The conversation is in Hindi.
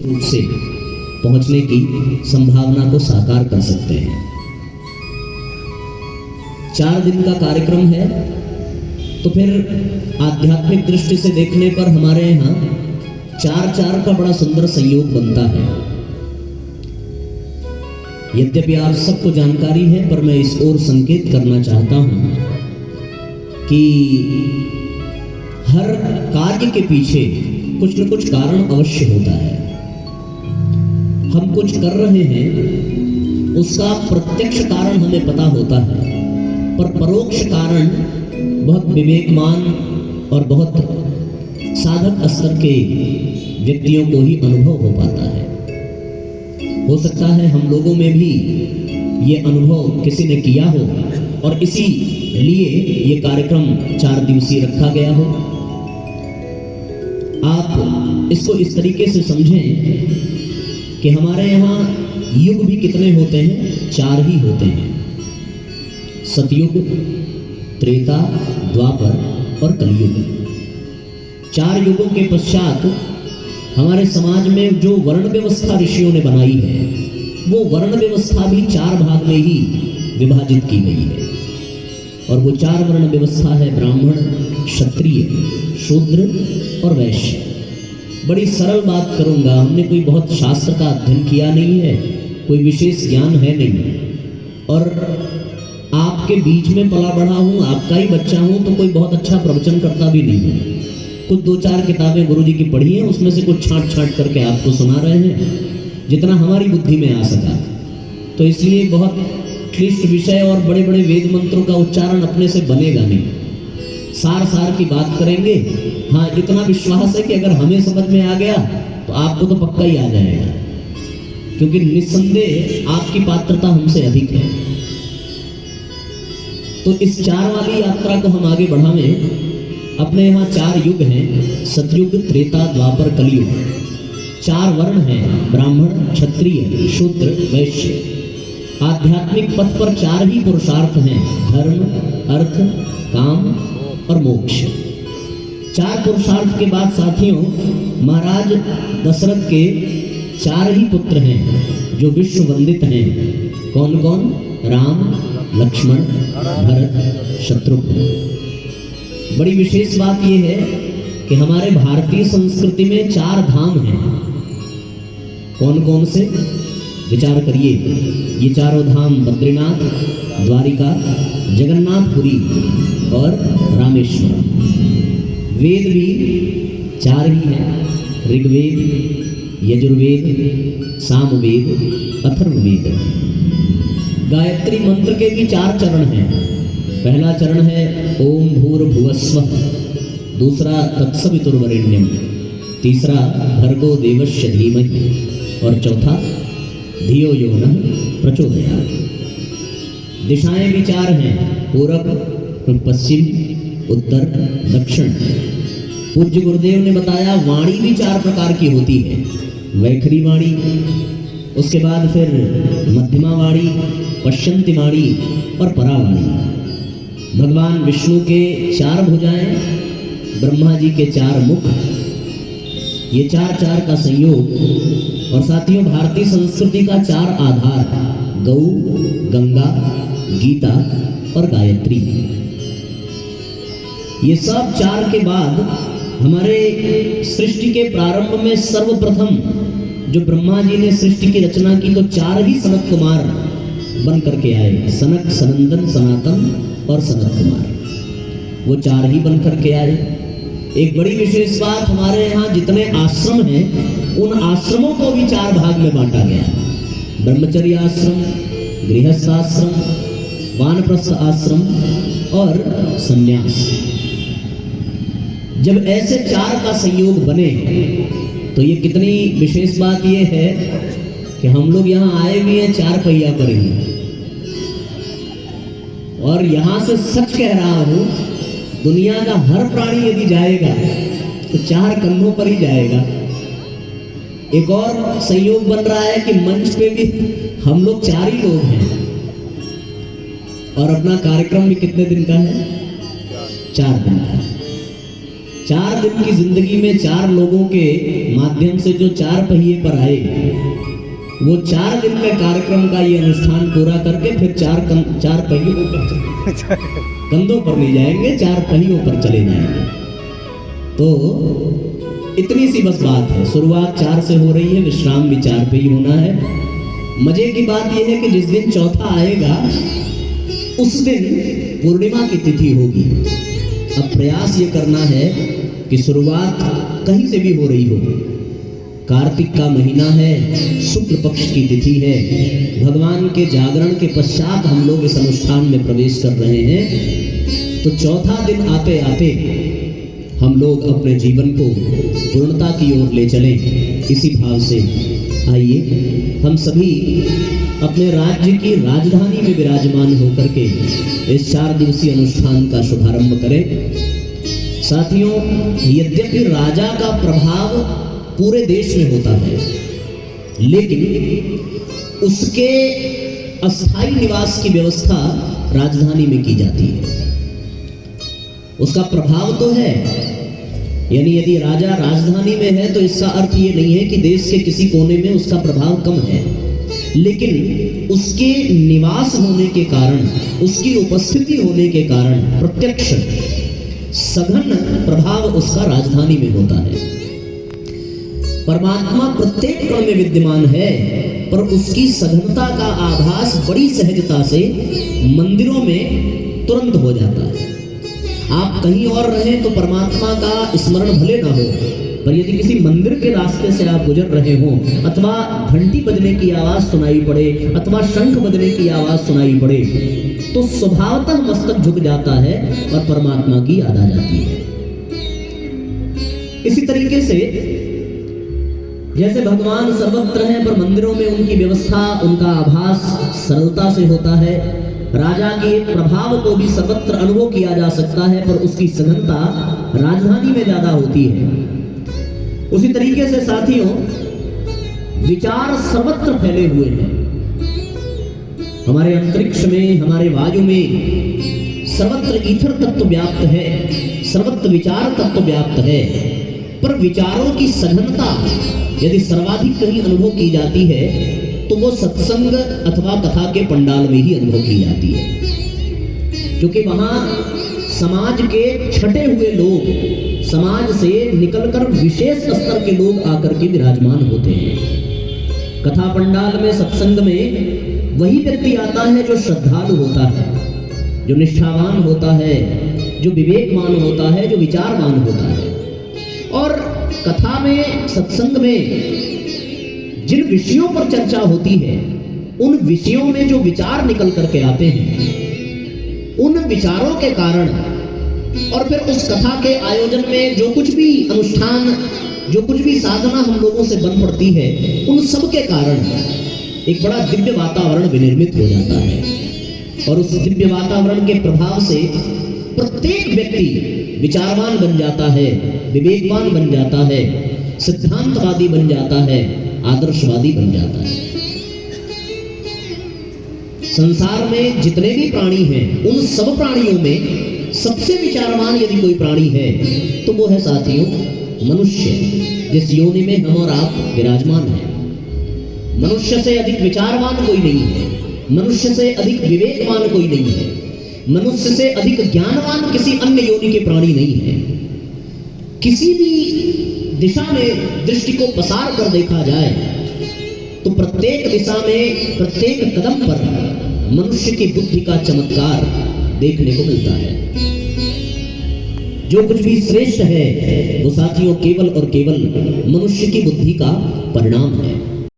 रूप से पहुंचने की संभावना को साकार कर सकते हैं। 4 दिन का कार्यक्रम है, तो फिर आध्यात्मिक दृष्टि से देखने पर हमारे यहाँ 4-4 का बड़ा सुंदर संयोग बनता है। यद्यपि आप सबको जानकारी है, पर मैं इस ओर संकेत करना चाहता हूं कि हर कार्य के पीछे कुछ न कुछ कारण अवश्य होता है। हम कुछ कर रहे हैं, उसका प्रत्यक्ष कारण हमें पता होता है, पर परोक्ष कारण बहुत विवेकमान और बहुत साधक स्तर के व्यक्तियों को ही अनुभव हो पाता है। हो सकता है हम लोगों में भी ये अनुभव किसी ने किया हो और इसी लिए ये कार्यक्रम 4 दिवसीय रखा गया हो। आप इसको इस तरीके से समझें कि हमारे यहाँ युग भी कितने होते हैं? 4 ही होते हैं। सतयुग, त्रेता, द्वापर और कलयुग। 4 युगों के पश्चात हमारे समाज में जो वर्ण व्यवस्था ऋषियों ने बनाई है, वो वर्ण व्यवस्था भी 4 भाग में ही विभाजित की गई है। और वो 4 वर्ण व्यवस्था है ब्राह्मण, क्षत्रिय, शूद्र और वैश्य। बड़ी सरल बात करूंगा, हमने कोई बहुत शास्त्र का अध्ययन किया नहीं है, कोई विशेष ज्ञान है नहीं, और आपके बीच में पला बढ़ा हूँ, आपका ही बच्चा हूँ, तो कोई बहुत अच्छा प्रवचन करता भी नहीं है। कुछ 2-4 किताबें गुरुजी की पढ़ी हैं, उसमें से कुछ छांट करके आपको सुना रहे हैं, जितना हमारी बुद्धि में आ सका। तो इसलिए बहुत क्लिष्ट विषय और बड़े बड़े वेद मंत्रों का उच्चारण अपने से बनेगा नहीं। सार की बात करेंगे। हाँ, इतना विश्वास है कि अगर हमें समझ में आ गया तो आपको तो पक्का ही आ जाएगा, क्योंकि निस्संदेह आपकी पात्रता हमसे अधिक है। तो इस 4 वाली यात्रा को हम आगे बढ़ावें। अपने यहाँ 4 युग हैं, सतयुग, त्रेता, द्वापर, कलयुग। 4 वर्ण हैं, ब्राह्मण, क्षत्रिय, शूद्र, वैश्य। आध्यात्मिक पथ पर 4 ही पुरुषार्थ हैं, धर्म, अर्थ, काम और मोक्ष। 4 पुरुषार्थ के बाद साथियों, महाराज दशरथ के 4 ही पुत्र हैं जो विश्व वंदित हैं। कौन कौन? राम, लक्ष्मण, भरत, शत्रुघ्न। बड़ी विशेष बात यह है कि हमारे भारतीय संस्कृति में 4 धाम हैं। कौन कौन से? विचार करिए। ये 4 धाम बद्रीनाथ, द्वारिका, जगन्नाथपुरी और रामेश्वरम। वेद भी 4 ही हैं, ऋग्वेद, यजुर्वेद, सामवेद, अथर्ववेद। गायत्री मंत्र के भी 4 चरण हैं। पहला चरण है ओम भूर्भुवस्वः, दूसरा तत्सवितुर्वरेण्यम, तीसरा भर्गो देवस्य धीमहि और चौथा धियो यो नः प्रचोदयात्। दिशाएं भी 4 हैं, पूरब, पश्चिम, उत्तर, दक्षिण। पूज्य गुरुदेव ने बताया वाणी भी 4 प्रकार की होती है। वैखरी वाणी, उसके बाद फिर मध्यमा वाणी, पश्यंती वाणी और परावाणी। भगवान विष्णु के 4 भुजाएं, ब्रह्मा जी के 4 मुख, ये 4 का संयोग। और साथियों, भारतीय संस्कृति का 4 आधार, गौ, गंगा, गीता और गायत्री। ये सब 4 के बाद हमारे सृष्टि के प्रारंभ में सर्वप्रथम जो ब्रह्मा जी ने सृष्टि की रचना की, तो 4 ही सनत कुमार बन करके आए। सनक, सनंदन, सनातन और सनत कुमार, वो 4 ही बन करके आए। एक बड़ी विशेष बात, हमारे यहाँ जितने आश्रम हैं, उन आश्रमों को भी 4 भाग में बांटा गया। ब्रह्मचर्य आश्रम, गृहस्थ आश्रम, वानप्रस्थ आश्रम और संन्यास। जब ऐसे 4 का संयोग बने, तो ये कितनी विशेष बात ये है कि हम लोग यहाँ आए भी हैं 4 पहिया पर ही। और यहां से सच कह रहा हूं, दुनिया का हर प्राणी यदि जाएगा तो 4 कंधों पर ही जाएगा। एक और संयोग बन रहा है कि मंच पे भी हम लोग 4 ही लोग हैं, और अपना कार्यक्रम भी कितने दिन का है? 4 दिन का। 4 दिन की जिंदगी में 4 लोगों के माध्यम से जो 4 पहिए पर आए, वो 4 दिन के कार्यक्रम का ये अनुष्ठान पूरा करके फिर 4 पहियों पर कंधों पर नहीं जाएंगे, 4 पहियों पर चले जाएंगे। तो इतनी सी बस बात है। शुरुआत 4 से हो रही है, विश्राम भी 4 पे ही होना है। मजे की बात यह है कि जिस दिन चौथा आएगा उस दिन पूर्णिमा की तिथि होगी। अब प्रयास ये करना है कि शुरुआत कहीं से भी हो रही हो, कार्तिक का महीना है, शुक्ल पक्ष की तिथि है, भगवान के जागरण के पश्चात हम लोग इस अनुष्ठान में प्रवेश कर रहे हैं। तो चौथा दिन आते आते हम लोग अपने जीवन को पूर्णता की ओर ले चलें। इसी भाव से आइए हम सभी अपने राज्य की राजधानी में विराजमान होकर के इस 4 दिवसीय अनुष्ठान का शुभारंभ करें। साथियों, यद्यपि राजा का प्रभाव पूरे देश में होता है, लेकिन उसके अस्थायी निवास की व्यवस्था राजधानी में की जाती है। उसका प्रभाव तो है, यानी यदि राजा राजधानी में है तो इसका अर्थ ये नहीं है कि देश के किसी कोने में उसका प्रभाव कम है, लेकिन उसके निवास होने के कारण, उसकी उपस्थिति होने के कारण प्रत्यक्ष सघन प्रभाव उसका राजधानी में होता है। परमात्मा प्रत्येक कण में विद्यमान है, पर उसकी सघनता का आभास बड़ी सहजता से मंदिरों में तुरंत हो जाता है। आप कहीं और रहें तो परमात्मा का स्मरण भले ना हो, पर यदि किसी मंदिर के रास्ते से आप गुजर रहे हो, अथवा घंटी बजने की आवाज सुनाई पड़े, अथवा शंख बजने की आवाज सुनाई पड़े, तो स्वभावतः मस्तक झुक जाता है और परमात्मा की याद आ जाती है। इसी तरीके से जैसे भगवान सर्वत्र हैं, पर मंदिरों में उनकी व्यवस्था, उनका आभास सरलता से होता है, राजा के प्रभाव को भी सर्वत्र अनुभव किया जा सकता है, पर उसकी सघनता राजधानी में ज्यादा होती है। उसी तरीके से साथियों, विचार सर्वत्र फैले हुए हैं। हमारे अंतरिक्ष में, हमारे वायु में सर्वत्र ईथर तत्व व्याप्त है, सर्वत्र विचार तत्व व्याप्त है, पर विचारों की सघनता यदि सर्वाधिक कहीं अनुभव की जाती है तो वो सत्संग अथवा कथा के पंडाल में ही अनुभव की जाती है, क्योंकि वहां समाज के छटे हुए लोग, समाज से निकलकर विशेष स्तर के लोग आकर के विराजमान होते हैं। कथा पंडाल में, सत्संग में वही व्यक्ति आता है जो श्रद्धालु होता है, जो निष्ठावान होता है, जो विवेकवान होता है, जो विचारवान होता है। और कथा में, सत्संग में जिन विषयों पर चर्चा होती है, उन विषयों में जो विचार निकल करके आते हैं, उन विचारों के कारण और फिर उस कथा के आयोजन में जो कुछ भी अनुष्ठान, जो कुछ भी साधना हम लोगों से बन पड़ती है, उन सब के कारण एक बड़ा दिव्य वातावरण विनिर्मित हो जाता है। और उस दिव्य वातावरण के प्रभाव से प्रत्येक व्यक्ति विचारवान बन जाता है, विवेकवान बन जाता है, सिद्धांतवादी बन जाता है, आदर्शवादी बन जाता है। संसार में जितने भी प्राणी हैं, उन सब प्राणियों में सबसे विचारवान यदि कोई प्राणी है तो वो है साथियों मनुष्य, जिस योनि में हम और आप विराजमान हैं। मनुष्य से अधिक विचारवान कोई नहीं है, मनुष्य से अधिक विवेकवान कोई नहीं है, मनुष्य से अधिक ज्ञानवान किसी अन्य योनि के प्राणी नहीं है। किसी भी दिशा में दृष्टि को पसार कर देखा जाए तो प्रत्येक दिशा में, प्रत्येक कदम पर मनुष्य की बुद्धि का चमत्कार देखने को मिलता है। जो कुछ भी श्रेष्ठ है वो साथियों केवल और केवल मनुष्य की बुद्धि का परिणाम है।